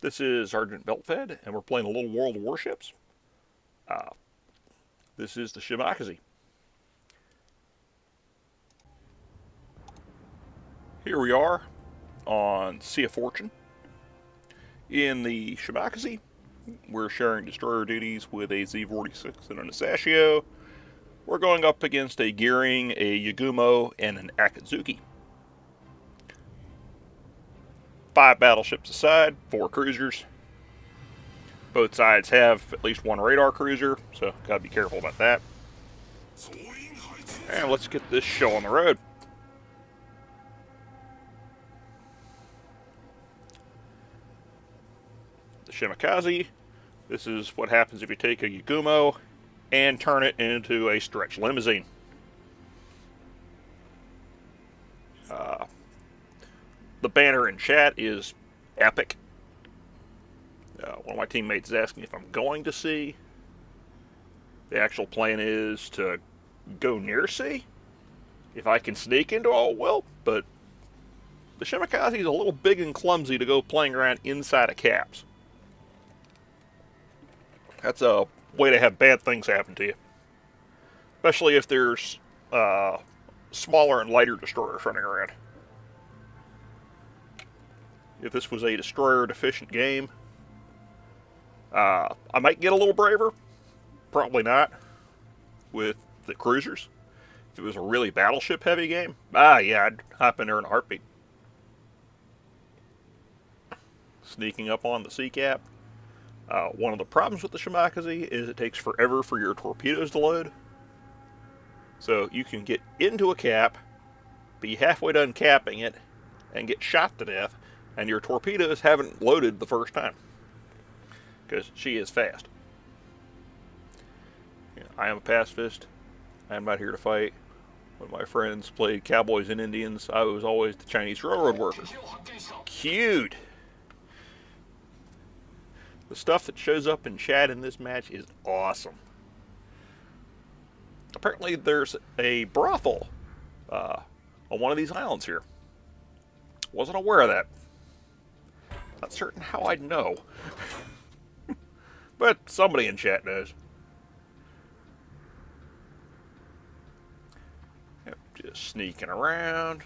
This is Sergeant Beltfed, and we're playing a little World of Warships. Uh, this is the Shimakaze. Here we are on Sea of Fortune. In the Shimakaze, we're sharing destroyer duties with a Z-46 and an Asashio. We're going up against a Gearing, a Yagumo, and an Akatsuki. 5 battleships aside, 4 cruisers. Both sides have at least 1 radar cruiser, so gotta be careful about that. And let's get this show on the road. The Shimakaze. This is what happens if you take a Yagumo and turn it into a stretch limousine. The banner in chat is epic. One of my teammates is asking if I'm going to sea. The actual plan is to go near sea. If I can sneak into all, well, but the Shimakaze is a little big and clumsy to go playing around inside of caps. That's a way to have bad things happen to you. Especially if there's smaller and lighter destroyers running around. If this was a destroyer-deficient game, I might get a little braver. Probably not with the cruisers. If it was a really battleship-heavy game, yeah, I'd hop in there in a heartbeat. Sneaking up on the sea cap. One of the problems with the Shimakaze is it takes forever for your torpedoes to load. So you can get into a cap, be halfway done capping it, and get shot to death, and your torpedoes haven't loaded the first time. Because she is fast. I am a pacifist. I am not here to fight. When my friends played cowboys and Indians, I was always the Chinese railroad worker. Cute! The stuff that shows up in chat in this match is awesome. Apparently there's a brothel on one of these islands here. Wasn't aware of that. Not certain how I'd know. But somebody in chat knows. Yep, just sneaking around.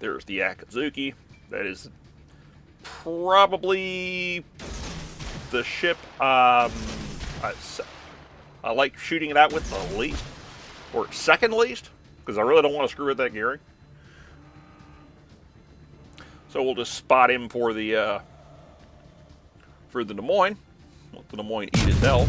There's the Akatsuki. That is probably the ship I like shooting it out with the least. Or second least. Because I really don't want to screw with that gearing. So we'll just spot him for the Des Moines. Let the Des Moines eat his hell.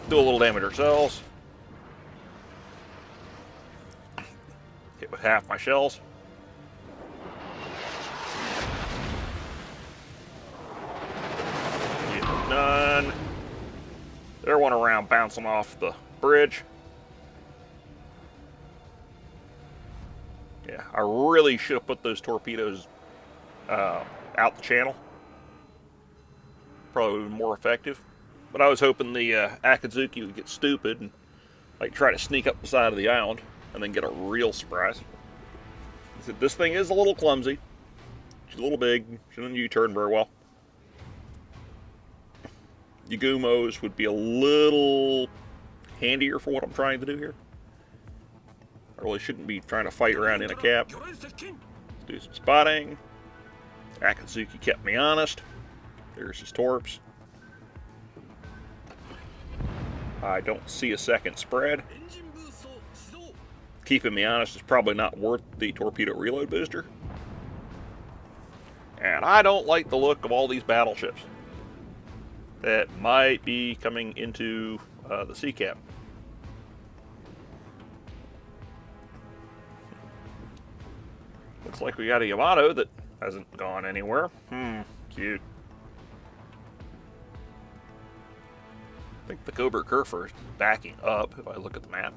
Do a little damage ourselves. Hit with half my shells. Get it done. There one around bouncing off the bridge. Yeah, I really should have put those torpedoes out the channel. Probably would have been more effective. But I was hoping the Akatsuki would get stupid and like try to sneak up the side of the island and then get a real surprise. This thing is a little clumsy. She's a little big. She doesn't U-turn very well. Yagumos would be a little handier for what I'm trying to do here. I really shouldn't be trying to fight around in a cap. Let's do some spotting. Akatsuki kept me honest. There's his torps. I don't see a second spread. Keeping me honest is probably not worth the torpedo reload booster. And I don't like the look of all these battleships that might be coming into the sea cap. Looks like we got a Yamato that hasn't gone anywhere. Cute. I think the Cobra Kerfer is backing up if I look at the map.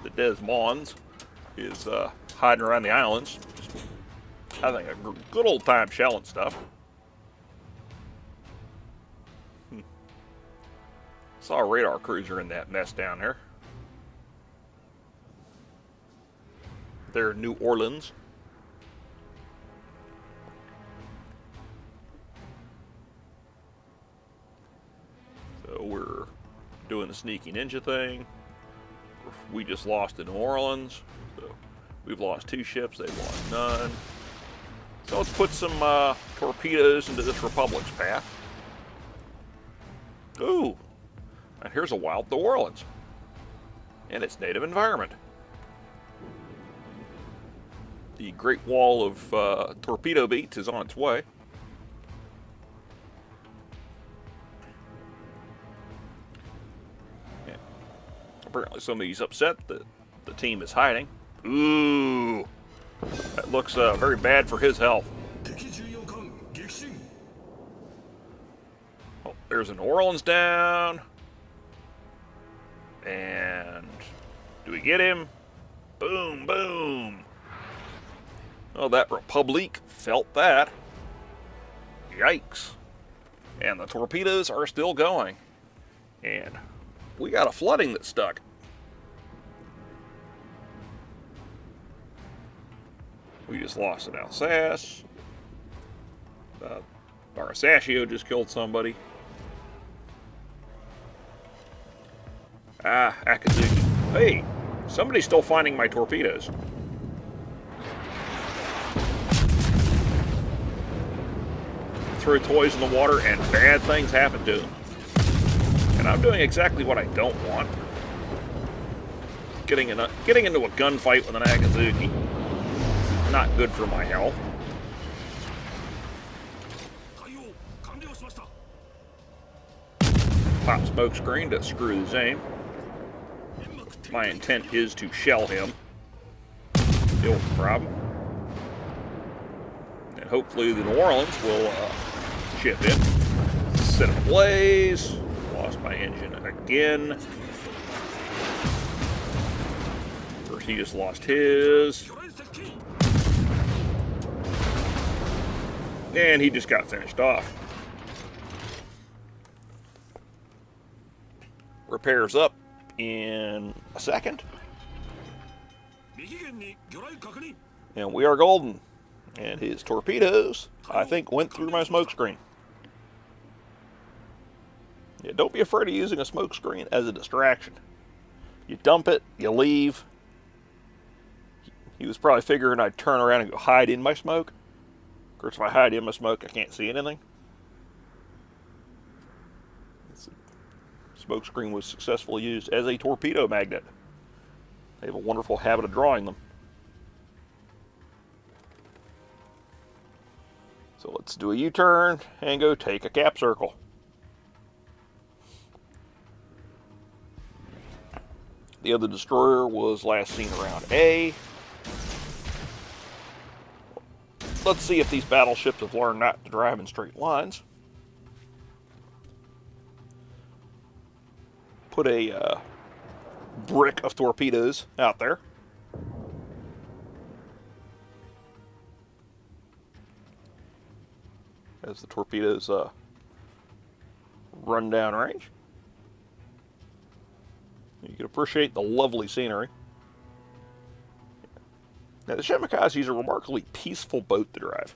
The Des Moines is hiding around the islands. Just having a good old time shelling stuff. Saw a radar cruiser in that mess down there. there in New Orleans. So we're doing the sneaky ninja thing. We just lost to New Orleans. So we've lost 2 ships, they've lost none. So let's put some torpedoes into this Republic's path. Ooh, and here's a wild New Orleans and its native environment. The Great Wall of torpedo beats is on its way. Yeah. Apparently somebody's upset that the team is hiding. Ooh, that looks very bad for his health. Oh, there's a New Orleans down. And do we get him? Boom, boom. Oh, that Republic felt that. Yikes. And the torpedoes are still going. And we got a flooding that stuck. We just lost an Alsace. Our Sashio just killed somebody. Ah, Akazuki. Hey, somebody's still finding my torpedoes. Throw toys in the water and bad things happen to them. And I'm doing exactly what I don't want. Getting into a gunfight with an Akazuki. This is not good for my health. Pop smoke screen to screw his aim. My intent is to shell him. Deal with the problem. And hopefully the New Orleans will chip in. Set it ablaze. Lost my engine again. First he just lost his. And he just got finished off. Repairs up in a second. And we are golden. And his torpedoes, I think, went through my smoke screen. Yeah, don't be afraid of using a smoke screen as a distraction. You dump it, you leave. He was probably figuring I'd turn around and go hide in my smoke. Of course, if I hide in my smoke, I can't see anything. Smoke screen was successfully used as a torpedo magnet. They have a wonderful habit of drawing them. So let's do a U-turn and go take a cap circle. The other destroyer was last seen around A. Let's see if these battleships have learned not to drive in straight lines. Put a brick of torpedoes out there. As the torpedoes run down range. You can appreciate the lovely scenery. Now the Shimakaze is a remarkably peaceful boat to drive.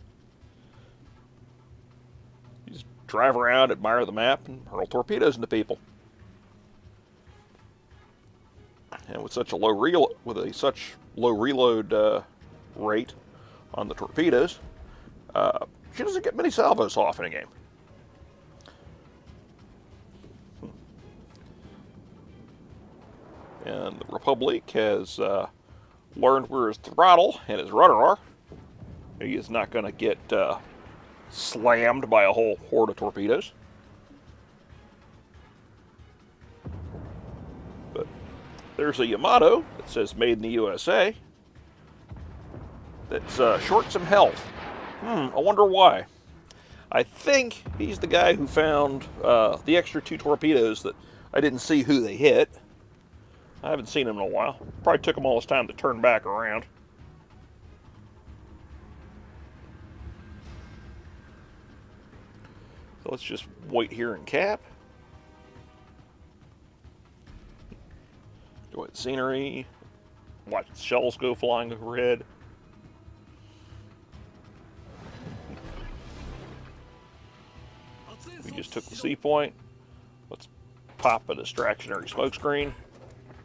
You just drive around, admire the map, and hurl torpedoes into people. And with such a low reload rate on the torpedoes, she doesn't get many salvos off in a game. And the Republic has learned where his throttle and his rudder are. He is not going to get slammed by a whole horde of torpedoes. But there's a Yamato that says made in the USA that's short some health. I wonder why. I think he's the guy who found the extra 2 torpedoes that I didn't see who they hit. I haven't seen him in a while. Probably took him all his time to turn back around. So let's just wait here and cap. Enjoy the scenery. Watch the shells go flying overhead. We just took the sea point. Let's pop a distractionary smoke screen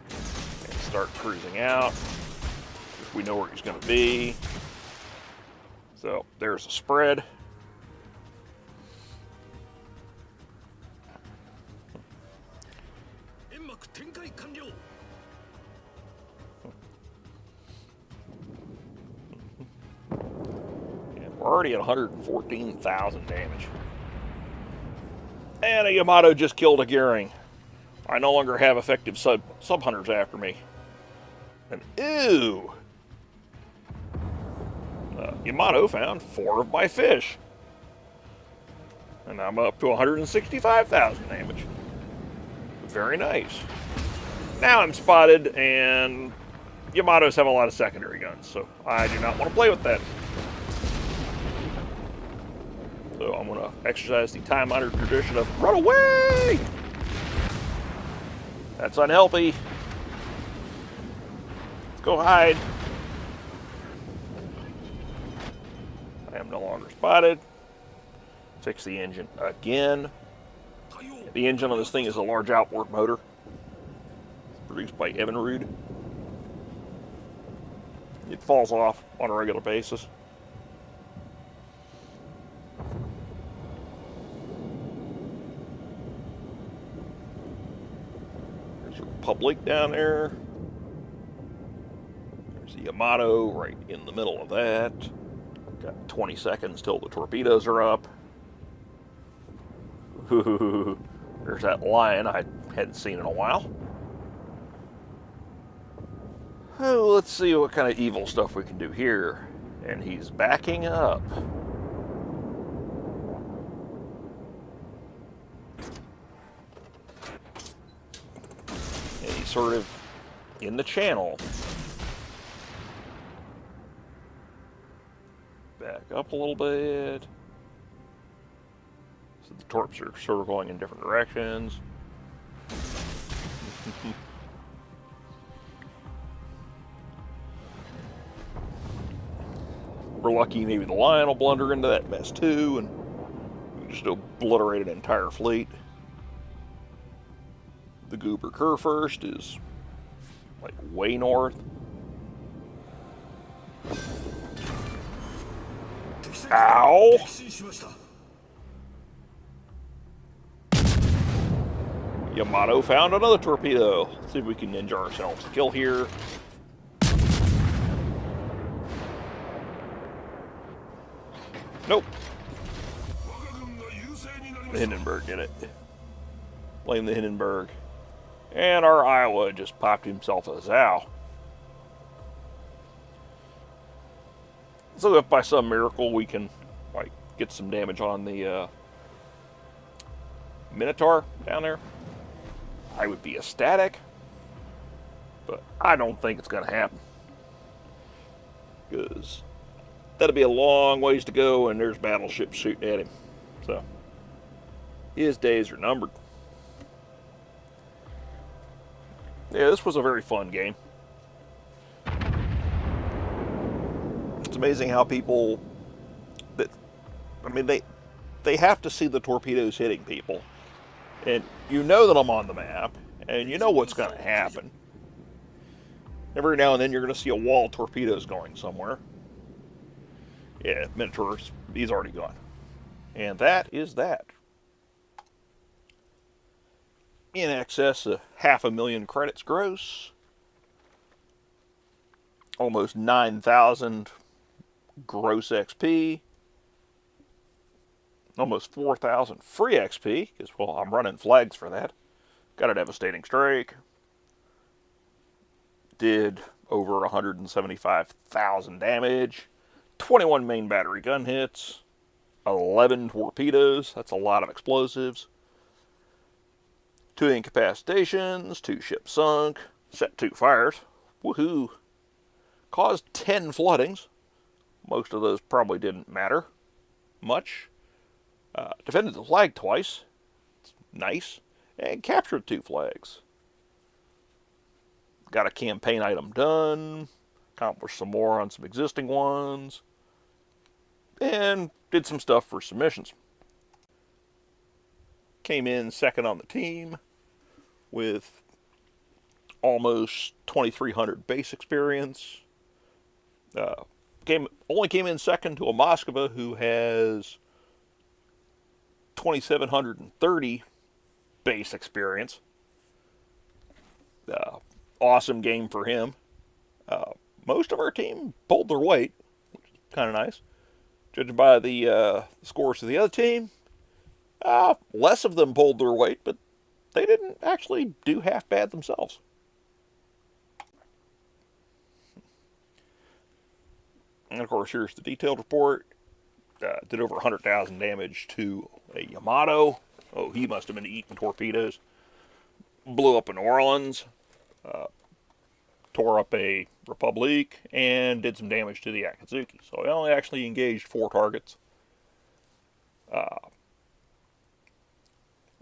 and start cruising out. We know where he's going to be. So there's a spread. And we're already at 114,000 damage. And a Yamato just killed a Gearing. I no longer have effective sub-hunters after me. And ew! Yamato found 4 of my fish. And I'm up to 165,000 damage. Very nice. Now I'm spotted, and Yamatos have a lot of secondary guns, so I do not want to play with that. So I'm going to exercise the time-honored tradition of run away! That's unhealthy. Let's go hide. I am no longer spotted. Fix the engine again. The engine on this thing is a large outboard motor. It's produced by Evinrude. It falls off on a regular basis. There's a Republic down there. There's a Yamato right in the middle of that. Got 20 seconds till the torpedoes are up. There's that lion I hadn't seen in a while. Oh, let's see what kind of evil stuff we can do here. And he's backing up. And he's sort of in the channel. Back up a little bit. So the torps are sort of going in different directions. We're lucky maybe the lion will blunder into that mess too, and we just obliterate an entire fleet. The Goober Kerr first is like way north. Ow! Yamato found another torpedo. Let's see if we can ninja ourselves a kill here. Nope. The Hindenburg did it. Blame the Hindenburg. And our Iowa just popped himself a Zao. So if by some miracle we can like get some damage on the Minotaur down there, I would be ecstatic. But I don't think it's going to happen. Because that'll be a long ways to go, and there's battleships shooting at him. So his days are numbered. Yeah, this was a very fun game. It's amazing how people they have to see the torpedoes hitting people. And you know that I'm on the map, and you know what's going to happen. Every now and then you're going to see a wall of torpedoes going somewhere. Yeah, Minotaur, he's already gone. And that is that. In excess of 500,000 credits gross. Almost 9,000 gross XP. Almost 4,000 free XP, because, well, I'm running flags for that. Got a devastating strike. Did over 175,000 damage. 21 main battery gun hits. 11 torpedoes. That's a lot of explosives. 2 incapacitations. 2 ships sunk. Set 2 fires. Woohoo. Caused 10 floodings. Most of those probably didn't matter much. Defended the flag twice. It's nice. And captured 2 flags. got a campaign item done, accomplished some more on some existing ones, and did some stuff for submissions. Came in second on the team with almost 2,300 base experience. Only came in second to a Moskva who has 2,730 base experience. Awesome game for him. Most of our team pulled their weight, which is kind of nice. Judging by the scores of the other team, less of them pulled their weight, but they didn't actually do half bad themselves. And of course, here's the detailed report. Did over 100,000 damage to a Yamato. Oh, he must have been eating torpedoes. Blew up in New Orleans. Tore up a Republique. And did some damage to the Akatsuki. So he only actually engaged 4 targets.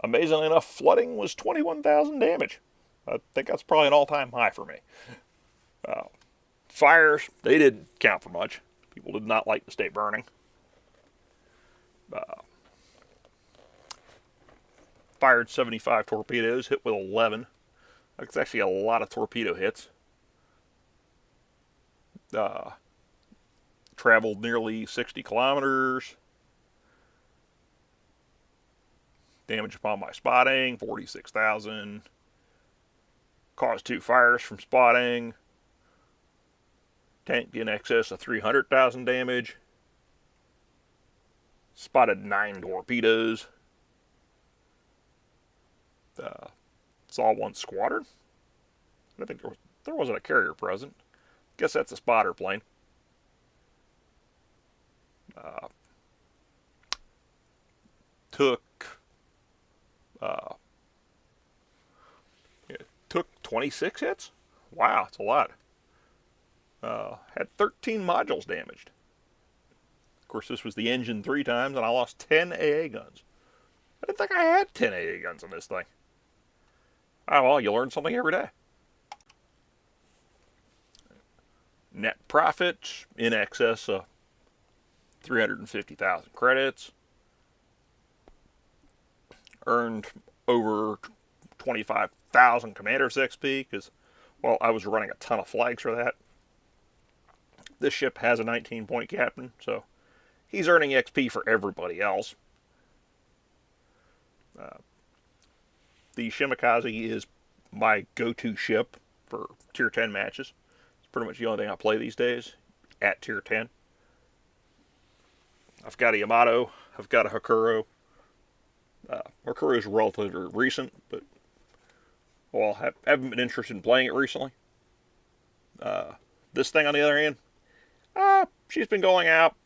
Amazingly enough, flooding was 21,000 damage. I think that's probably an all-time high for me. Fires, they didn't count for much. People did not like to stay burning. Fired 75 torpedoes, hit with 11. That's actually a lot of torpedo hits. Traveled nearly 60 kilometers. Damage upon my spotting, 46,000. Caused 2 fires from spotting. Tank in excess of 300,000 damage. Spotted 9 torpedoes. Saw 1 squadron. I think there wasn't a carrier present. Guess that's a spotter plane. Took 26 hits. Wow, it's a lot. Had 13 modules damaged. Of course, this was the engine 3 times, and I lost 10 AA guns. I didn't think I had 10 AA guns on this thing. Oh, well, you learn something every day. Net profit in excess of 350,000 credits. Earned over 25,000 Commander's XP because, well, I was running a ton of flags for that. This ship has a 19-point captain, so he's earning XP for everybody else. The Shimakaze is my go-to ship for Tier 10 matches. It's pretty much the only thing I play these days at Tier 10. I've got a Yamato. I've got a Hakuro. Hakuro is relatively recent, but well, I haven't been interested in playing it recently. This thing, on the other hand, she's been going out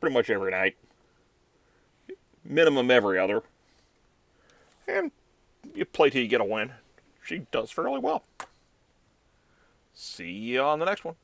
pretty much every night. Minimum every other. And you play till you get a win. She does fairly well. See you on the next one.